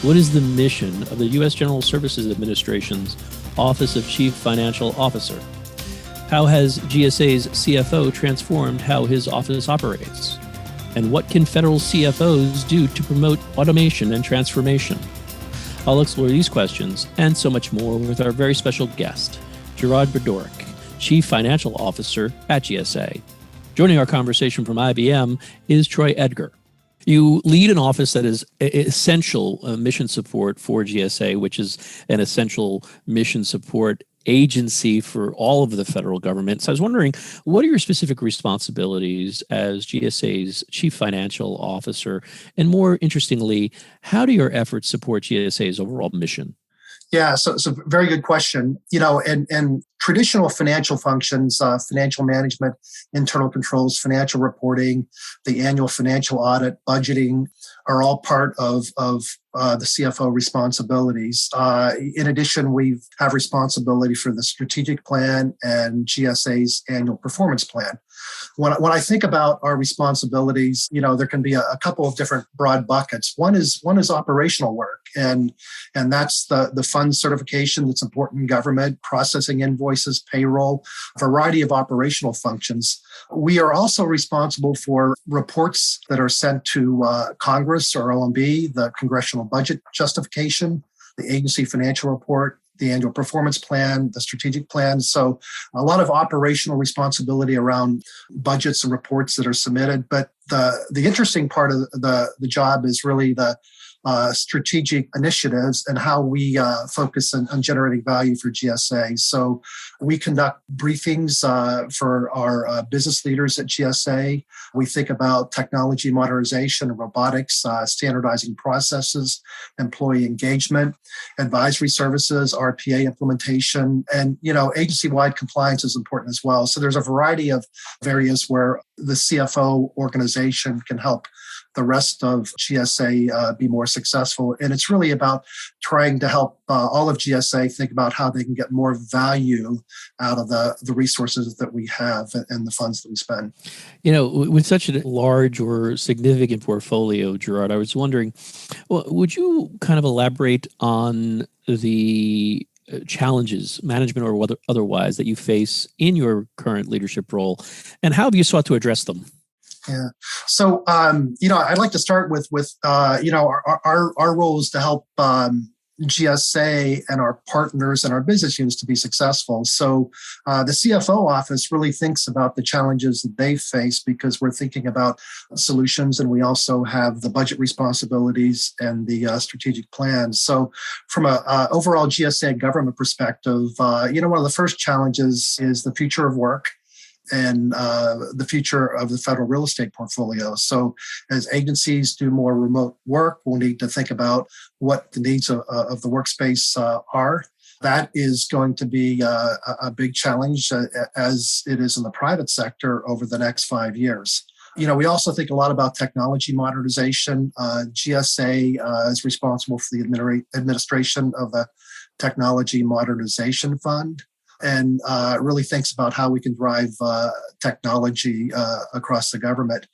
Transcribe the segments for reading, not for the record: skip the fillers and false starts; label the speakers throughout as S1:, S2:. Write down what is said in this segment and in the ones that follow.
S1: What is the mission of the U.S. General Services Administration's Office of Chief Financial Officer? How has GSA's CFO transformed how his office operates? And what can federal CFOs do to promote automation and transformation? I'll explore these questions and so much more with our very special guest, Gerard Badorrek, Chief Financial Officer at GSA. Joining our conversation from IBM is Troy Edgar. You lead an office that is essential mission support for GSA, which is an essential mission support agency for all of the federal government. So I was wondering, what are your specific responsibilities as GSA's Chief Financial Officer? And more interestingly, how do your efforts support GSA's overall mission?
S2: Yeah, so very good question. And traditional financial functions, financial management, internal controls, financial reporting, the annual financial audit, budgeting are all part of the CFO responsibilities. In addition, we have responsibility for the strategic plan and GSA's annual performance plan. When I think about our responsibilities, there can be a couple of different broad buckets. One is operational work, and that's the fund certification that's important in government, processing invoices, payroll, a variety of operational functions. We are also responsible for reports that are sent to Congress or OMB, the Congressional Budget Justification, the agency financial report, the annual performance plan, the strategic plan. So a lot of operational responsibility around budgets and reports that are submitted. But the interesting part of the job is really the strategic initiatives and how we focus on generating value for GSA. So we conduct briefings for our business leaders at GSA. We think about technology modernization, robotics, standardizing processes, employee engagement, advisory services, RPA implementation, and agency-wide compliance is important as well. So there's a variety of areas where the CFO organization can help the rest of GSA be more successful. And it's really about trying to help all of GSA think about how they can get more value out of the resources that we have and the funds that we spend.
S1: With such a large or significant portfolio, Gerard, I was wondering, would you kind of elaborate on the challenges, management or otherwise, that you face in your current leadership role, and how have you sought to address them?
S2: Yeah. So, I'd like to start with our role is to help GSA and our partners and our business units to be successful. So the CFO office really thinks about the challenges that they face because we're thinking about solutions, and we also have the budget responsibilities and the strategic plans. So from an overall GSA government perspective, one of the first challenges is the future of work and the future of the federal real estate portfolio. So as agencies do more remote work, we'll need to think about what the needs of the workspace are. That is going to be a big challenge as it is in the private sector over the next 5 years. We also think a lot about technology modernization. GSA is responsible for the administration of the Technology Modernization Fund, and really thinks about how we can drive technology across the government.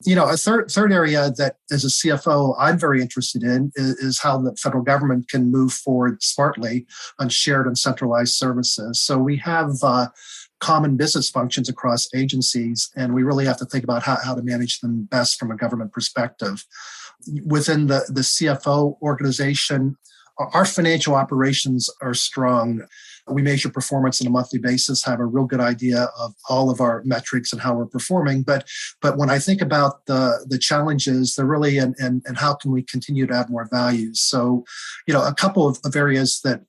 S2: A third area that as a CFO I'm very interested in is how the federal government can move forward smartly on shared and centralized services. So we have common business functions across agencies, and we really have to think about how to manage them best from a government perspective. Within the CFO organization, our financial operations are strong. We measure performance on a monthly basis, have a real good idea of all of our metrics and how we're performing. But when I think about the challenges, they're really and how can we continue to add more value? So, a couple of areas that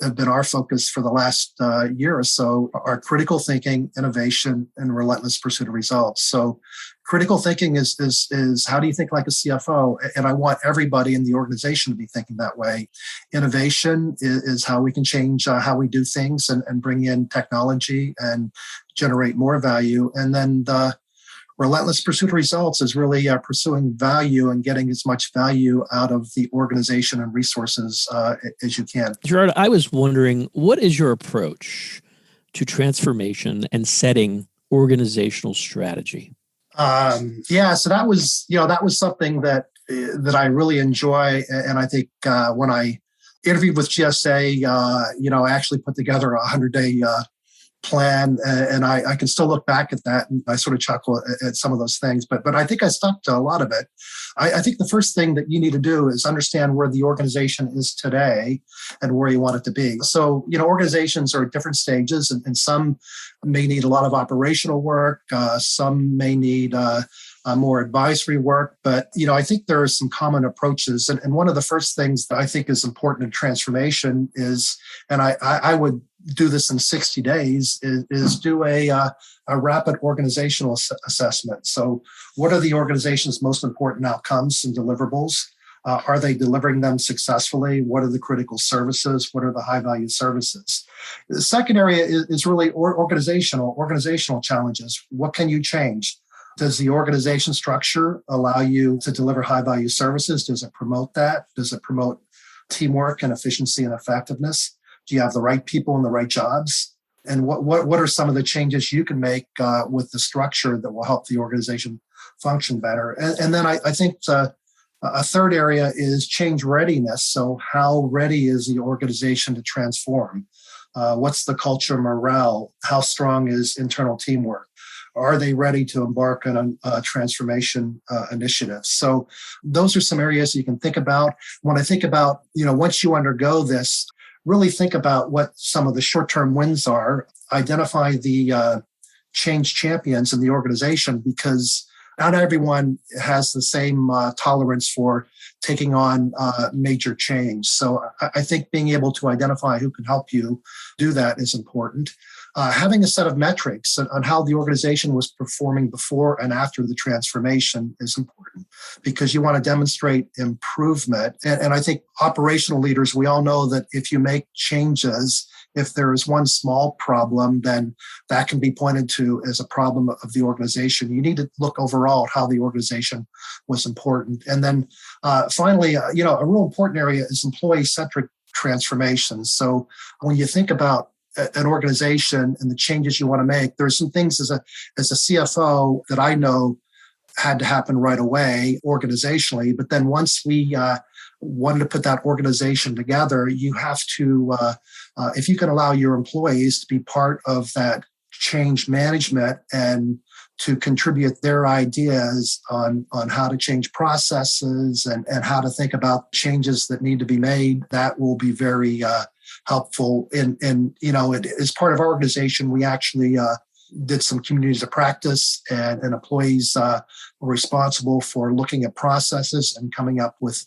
S2: have been our focus for the last year or so are critical thinking, innovation, and relentless pursuit of results. So critical thinking is how do you think like a CFO? And I want everybody in the organization to be thinking that way. Innovation is how we can change how we do things and bring in technology and generate more value. And then the relentless pursuit of results is really pursuing value and getting as much value out of the organization and resources as you can.
S1: Gerard, I was wondering, what is your approach to transformation and setting organizational strategy?
S2: So that was something that that I really enjoy. And I think when I interviewed with GSA, I actually put together a 100-day plan, and I can still look back at that and I sort of chuckle at some of those things. But I think I stuck to a lot of it. I think the first thing that you need to do is understand where the organization is today and where you want it to be. So, organizations are at different stages, and some may need a lot of operational work. Some may need more advisory work. But, I think there are some common approaches. And one of the first things that I think is important in transformation is, and I would do this in 60 days, is do a rapid organizational assessment. So what are the organization's most important outcomes and deliverables? Are they delivering them successfully? What are the critical services? What are the high value services? The second area is really organizational challenges. What can you change? Does the organization structure allow you to deliver high value services? Does it promote that? Does it promote teamwork and efficiency and effectiveness? Do you have the right people in the right jobs? And what are some of the changes you can make with the structure that will help the organization function better? And then I think a third area is change readiness. So how ready is the organization to transform? What's the culture morale? How strong is internal teamwork? Are they ready to embark on a transformation initiative? So those are some areas you can think about. When I think about, once you undergo this, really think about what some of the short-term wins are. Identify the change champions in the organization, because not everyone has the same tolerance for taking on major change. So I think being able to identify who can help you do that is important. Having a set of metrics on how the organization was performing before and after the transformation is important, because you want to demonstrate improvement. And I think operational leaders, we all know that if you make changes, if there is one small problem, then that can be pointed to as a problem of the organization. You need to look overall at how the organization was important. And then finally, a real important area is employee-centric transformation. So when you think about an organization and the changes you want to make, there's some things as a CFO that I know had to happen right away organizationally. But then once we wanted to put that organization together, you have to, if you can allow your employees to be part of that change management and to contribute their ideas on how to change processes and how to think about changes that need to be made, that will be very helpful. And as part of our organization, we actually did some communities of practice, and employees were responsible for looking at processes and coming up with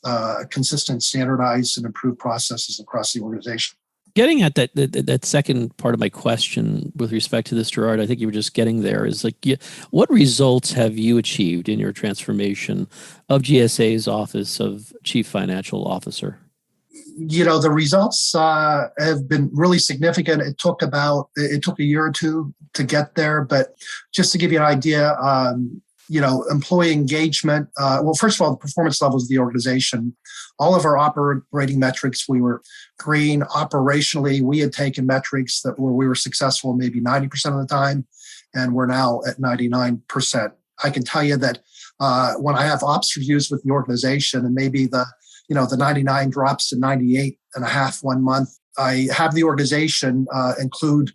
S2: consistent, standardized, and improved processes across the organization.
S1: Getting at that second part of my question with respect to this, Gerard, I think you were just getting there, is like, what results have you achieved in your transformation of GSA's Office of Chief Financial Officer?
S2: The results have been really significant. It took a year or two to get there, but just to give you an idea, employee engagement. Well, first of all, the performance levels of the organization. All of our operating metrics, we were green. Operationally, we had taken metrics where we were successful maybe 90% of the time, and we're now at 99%. I can tell you that when I have ops reviews with the organization, and maybe the 99 drops to 98.5 one month, I have the organization include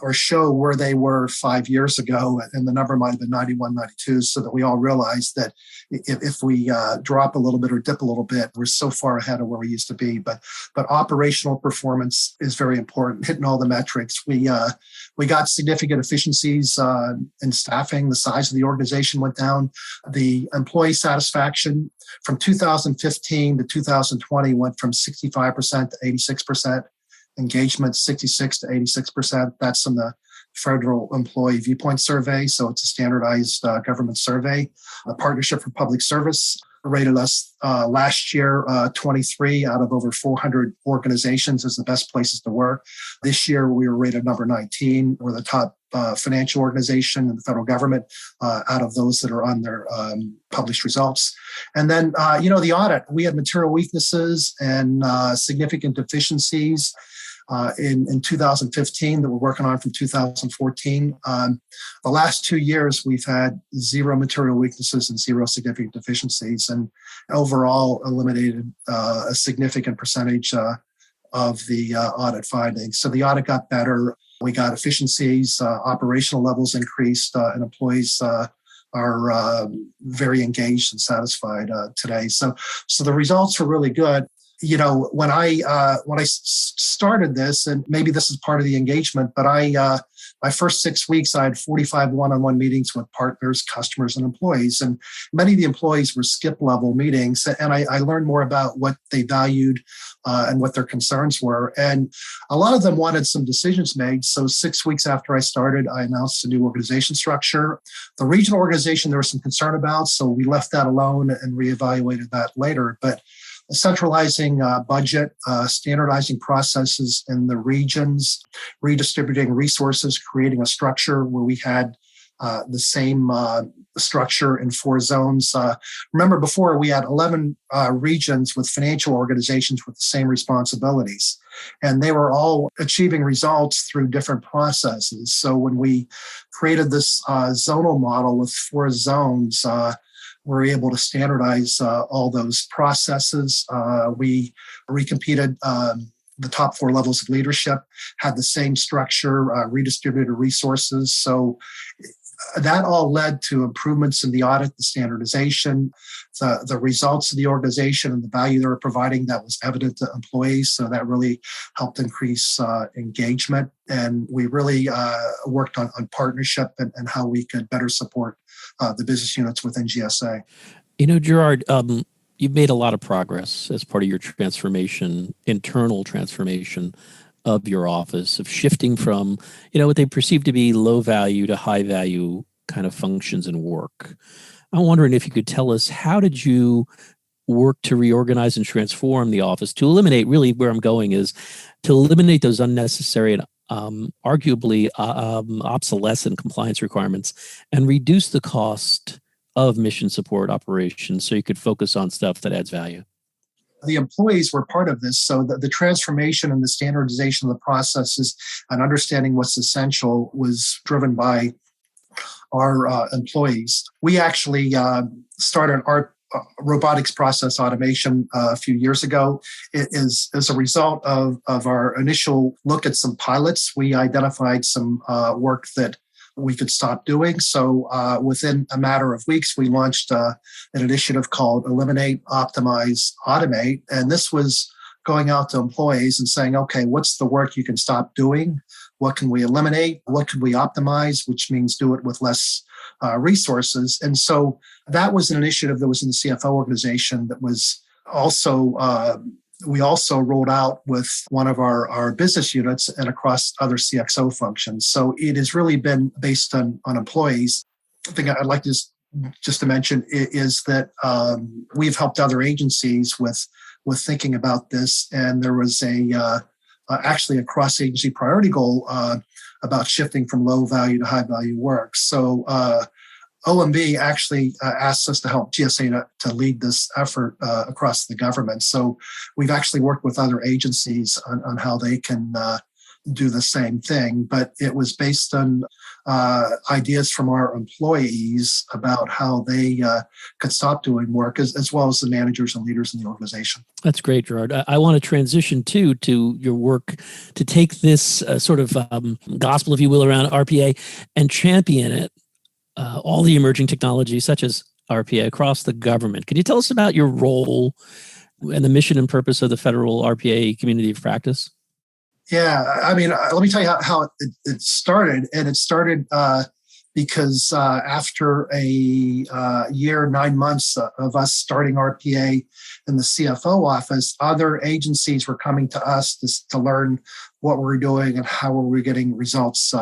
S2: or show where they were 5 years ago, and the number might have been 91, 92, so that we all realize that if we drop a little bit or dip a little bit, we're so far ahead of where we used to be. But operational performance is very important, hitting all the metrics. We got significant efficiencies in staffing. The size of the organization went down. The employee satisfaction from 2015 to 2020 went from 65% to 86%. Engagement 66 to 86%. That's from the Federal Employee Viewpoint Survey. So it's a standardized government survey. A Partnership for Public Service rated us last year 23 out of over 400 organizations as the best places to work. This year we were rated number 19. We're the top financial organization in the federal government out of those that are on their published results. And then, the audit, we had material weaknesses and significant deficiencies. in 2015 that we're working on from 2014. The last 2 years, we've had zero material weaknesses and zero significant deficiencies, and overall eliminated a significant percentage of the audit findings. So the audit got better. We got efficiencies, operational levels increased, and employees are very engaged and satisfied today. So the results are really good. You know, when I started this, and maybe this is part of the engagement, but my first 6 weeks, I had 45 one-on-one meetings with partners, customers, and employees. And many of the employees were skip-level meetings, and I learned more about what they valued and what their concerns were. And a lot of them wanted some decisions made. So 6 weeks after I started, I announced a new organization structure. The regional organization, there was some concern about, so we left that alone and reevaluated that later. But centralizing budget, standardizing processes in the regions, redistributing resources, creating a structure where we had the same structure in 4 zones. Remember before we had 11 regions with financial organizations with the same responsibilities, and they were all achieving results through different processes. So when we created this zonal model with 4 zones, we're able to standardize all those processes. We recompeted the top 4 levels of leadership, had the same structure, redistributed resources. So that all led to improvements in the audit, the standardization, the results of the organization and the value they were providing that was evident to employees. So that really helped increase engagement. And we really worked on partnership and how we could better support the business units within GSA.
S1: You know, Gerard, you've made a lot of progress as part of your transformation, internal transformation of your office, of shifting from, what they perceive to be low value to high value kind of functions and work. I'm wondering if you could tell us, how did you work to reorganize and transform the office to eliminate, really where I'm going is to eliminate those unnecessary and arguably obsolescent compliance requirements and reduce the cost of mission support operations so you could focus on stuff that adds value?
S2: The employees were part of this. So the transformation and the standardization of the processes and understanding what's essential was driven by our employees. We actually started our robotics process automation a few years ago. It is as a result of our initial look at some pilots. We identified some work that we could stop doing. So within a matter of weeks, we launched an initiative called Eliminate, Optimize, Automate. And this was going out to employees and saying, okay, what's the work you can stop doing? What can we eliminate? What can we optimize? Which means do it with less resources. And so that was an initiative that was in the CFO organization that was also we also rolled out with one of our business units and across other CXO functions. So it has really been based on employees. The thing I'd like just to mention is that we've helped other agencies with thinking about this. And there was actually a cross-agency priority goal about shifting from low value to high value work. So OMB actually asked us to help GSA to lead this effort across the government. So we've actually worked with other agencies on how they can do the same thing. But it was based on ideas from our employees about how they could stop doing work, as well as the managers and leaders in the organization.
S1: That's great, Gerard. I want to transition to your work to take this sort of gospel, if you will, around RPA and champion it. All the emerging technologies such as RPA across the government. Can you tell us about your role and the mission and purpose of the federal RPA community of practice?
S2: Yeah, I mean, let me tell you how it started. And it started because after a year, 9 months of us starting RPA in the CFO office, other agencies were coming to us to learn what we were doing and how we were getting results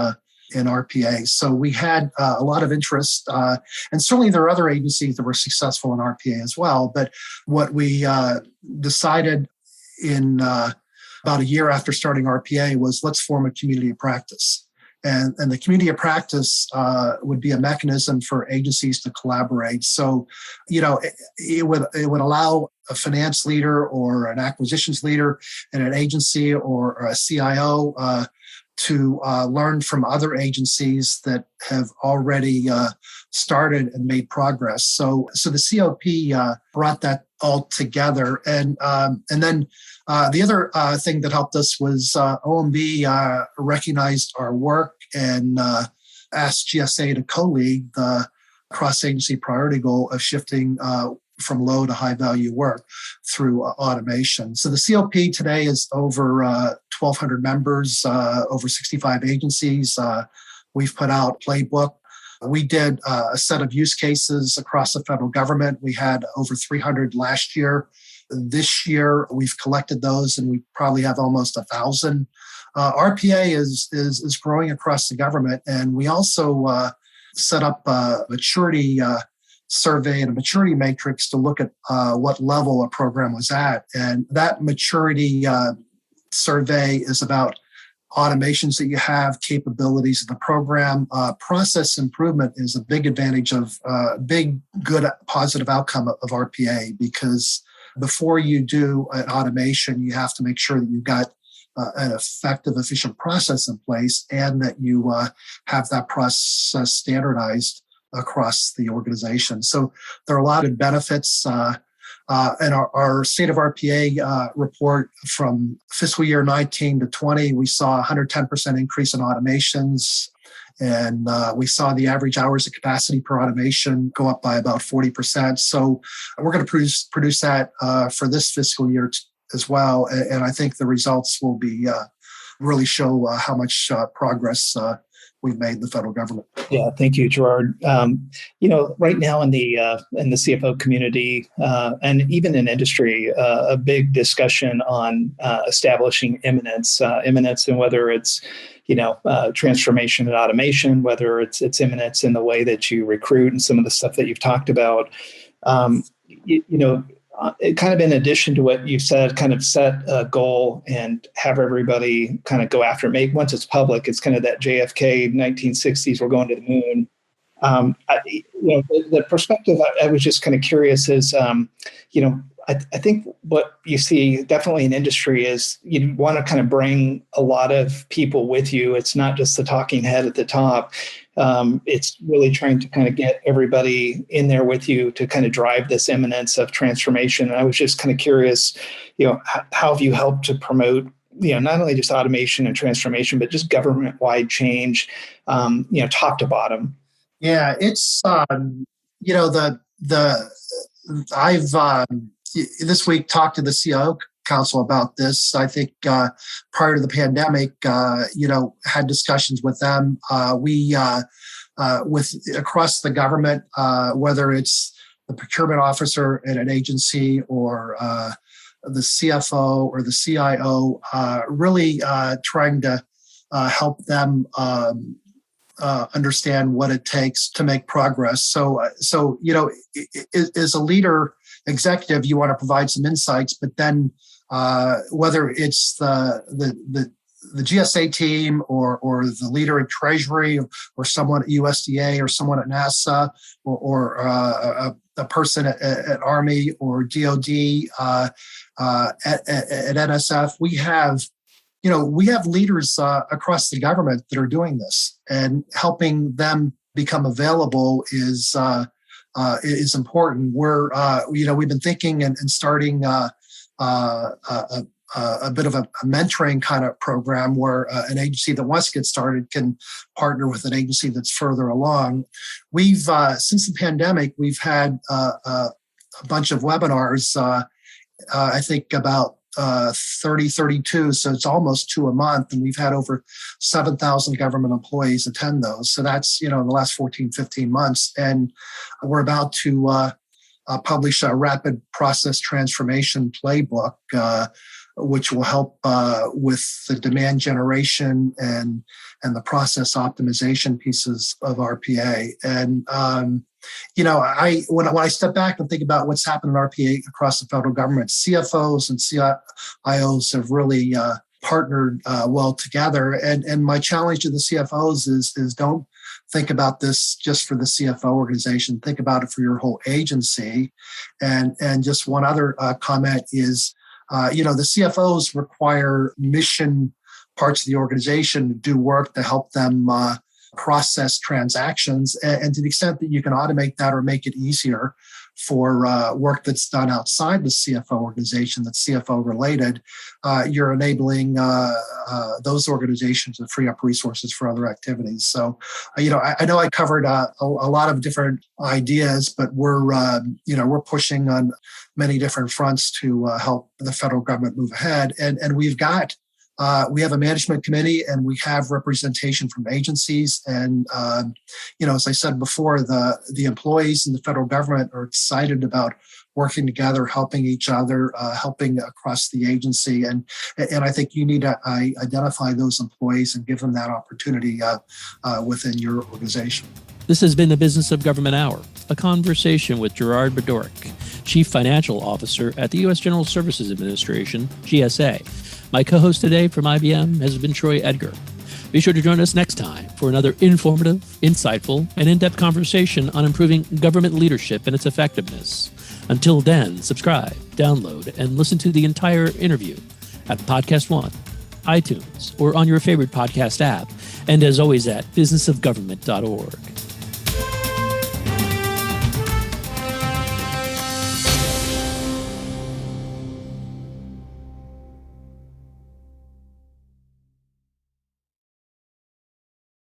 S2: in RPA. So we had a lot of interest, and certainly there are other agencies that were successful in RPA as well. But what we decided in about a year after starting RPA was, let's form a community of practice. And the community of practice would be a mechanism for agencies to collaborate. So, it would allow a finance leader or an acquisitions leader in an agency or a CIO to learn from other agencies that have already started and made progress. So the COP brought that all together, and then the other thing that helped us was OMB recognized our work and asked GSA to co-lead the cross-agency priority goal of shifting from low to high value work through automation. So the COP today is over 1,200 members, over 65 agencies. We've put out a playbook. We did a set of use cases across the federal government. We had over 300 last year. This year, we've collected those, and we probably have almost 1,000. RPA is growing across the government, and we also set up a maturity survey and a maturity matrix to look at what level a program was at. And that maturity survey is about automations that you have, capabilities of the program. Process improvement is a big advantage of big, good, positive outcome of RPA, because before you do an automation, you have to make sure that you've got an effective, efficient process in place, and that you have that process standardized across the organization. So there are a lot of benefits. And our State of RPA report from fiscal year 19 to 20, we saw 110% increase in automations. And we saw the average hours of capacity per automation go up by about 40%. So we're going to produce that for this fiscal year as well. And I think the results will be really show how much progress we've made in the federal government.
S3: Yeah, thank you, Gerard. Right now in the CFO community and even in industry, a big discussion on establishing imminence, and whether it's transformation and automation, whether it's imminence in the way that you recruit and some of the stuff that you've talked about. Kind of in addition to what you said, kind of set a goal and have everybody kind of go after it. Once it's public, it's kind of that JFK 1960s, we're going to the moon. The perspective I was just kind of curious is, I think what you see definitely in industry is you want to kind of bring a lot of people with you. It's not just the talking head at the top. It's really trying to kind of get everybody in there with you to kind of drive this imminence of transformation. And I was just kind of curious, how have you helped to promote, not only just automation and transformation, but just government-wide change, top to bottom?
S2: Yeah, it's I've this week talked to the CIO Council about this. I think prior to the pandemic, had discussions with them. We with across the government, whether it's the procurement officer at an agency or the CFO or the CIO, really trying to help them understand what it takes to make progress. So as a leader, executive, you want to provide some insights, but then whether it's the GSA team or the leader in Treasury or someone at USDA or someone at NASA or a person at Army or DOD at NSF, we have leaders across the government that are doing this, and helping them become available is important. We've been thinking and starting a bit of a mentoring kind of program where an agency that wants to get started can partner with an agency that's further along. We've since the pandemic, we've had a bunch of webinars. I think about 32, so it's almost 2 a month, and we've had over 7,000 government employees attend those. So that's in the last 14, 15 months, and we're about to publish a rapid process transformation playbook, which will help with the demand generation and the process optimization pieces of RPA. And when I step back and think about what's happened in RPA across the federal government, CFOs and CIOs have really partnered well together. And my challenge to the CFOs is don't think about this just for the CFO organization. Think about it for your whole agency. And just one other comment is, the CFOs require mission parts of the organization to do work to help them process transactions. And to the extent that you can automate that or make it easier for work that's done outside the CFO organization that's CFO related, you're enabling those organizations to free up resources for other activities. So, I know I covered a lot of different ideas, but we're pushing on many different fronts to help the federal government move ahead. And we have a management committee and we have representation from agencies. And, as I said before, the employees in the federal government are excited about working together, helping each other, helping across the agency. And I think you need to identify those employees and give them that opportunity within your organization.
S1: This has been the Business of Government Hour, a conversation with Gerard Badorrek, Chief Financial Officer at the U.S. General Services Administration, GSA. My co-host today from IBM has been Troy Edgar. Be sure to join us next time for another informative, insightful, and in-depth conversation on improving government leadership and its effectiveness. Until then, subscribe, download, and listen to the entire interview at Podcast One, iTunes, or on your favorite podcast app, and as always at businessofgovernment.org.